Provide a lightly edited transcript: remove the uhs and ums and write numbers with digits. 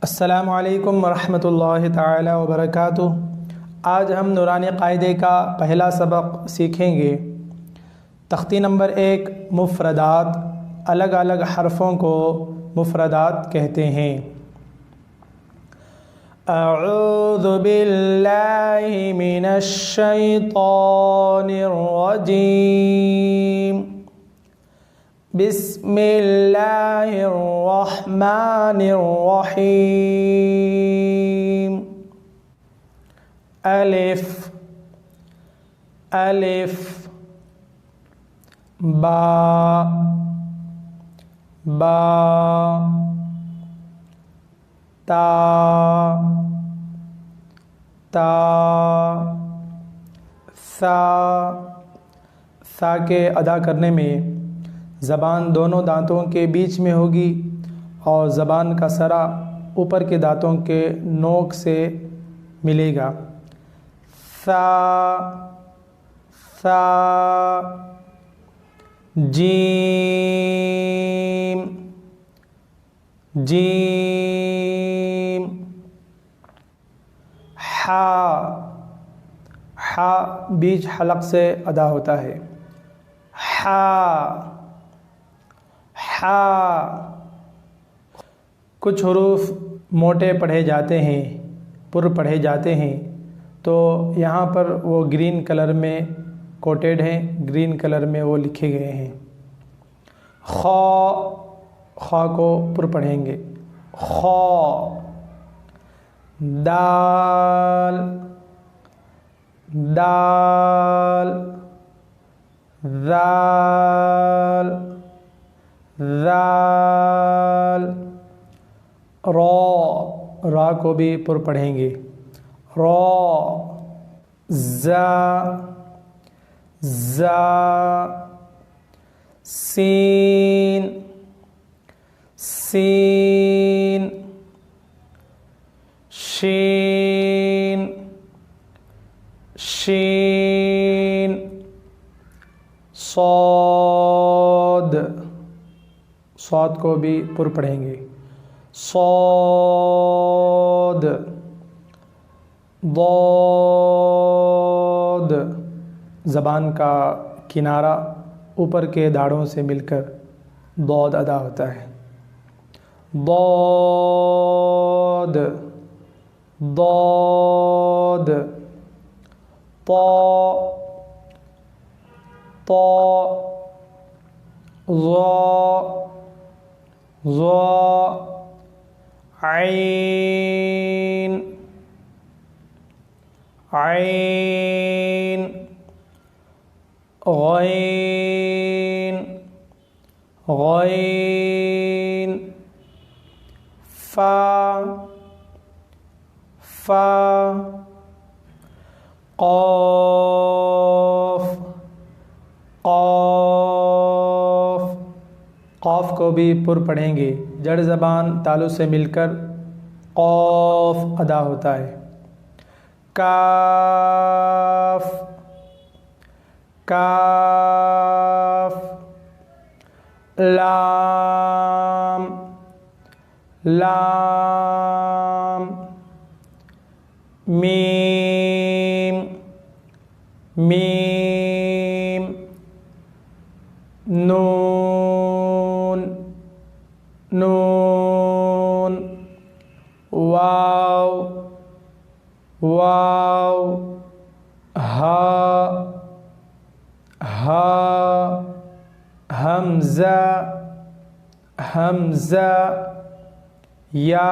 अस्सलामु अलैकुम वरहमतुल्लाहि ताला वबरकातुहू। आज हम नूरानी क़ायदे का पहला सबक सीखेंगे। तख्ती नंबर 1 मुफ़रदात। अलग अलग हरफ़ों को मुफ़रदात कहते हैं। अऊज़ु बिल्लाहि मिनश शैतानिर रजीम। बिस्मिल्लाहिर रहमानिर रहीम। अलिफ अलिफ, बा बा, ता ता, सा के अदा करने में ज़बान दोनों दांतों के बीच में होगी और ज़बान का सरा ऊपर के दांतों के नोक से मिलेगा। सा सा, जीम जीम, हा हा बीच हलक से अदा होता है। हा हा। कुछ हुरूफ मोटे पढ़े जाते हैं, पुर पढ़े जाते हैं, तो यहाँ पर वो ग्रीन कलर में कोटेड हैं, ग्रीन कलर में वो लिखे गए हैं। खौ, खौ को पुर पढ़ेंगे। खौ। दाल दाल, दाल दाल, रा को भी पुर पढ़ेंगे। रा। ज़ा ज़ा, सीन सीन, शीन शीन, सौद सौद को भी पुर पढ़ेंगे। सौद। दौद, ज़बान का किनारा ऊपर के दाढ़ों से मिलकर दौद अदा होता है। दौद दौद। तौ तौ, ज़ा ऐन ऐन, गैन गैन, फा फा, क़ाफ़ क़ाफ़, क़ाफ़ को भी पुर पढ़ेंगे। जड़ ज़बान तालु से मिलकर क़ाफ़ अदा होता है। काफ काफ, लाम लाम, मीम मीम, नून नून, वाव वाव, हा हा, हमज़ा हमज़ा, या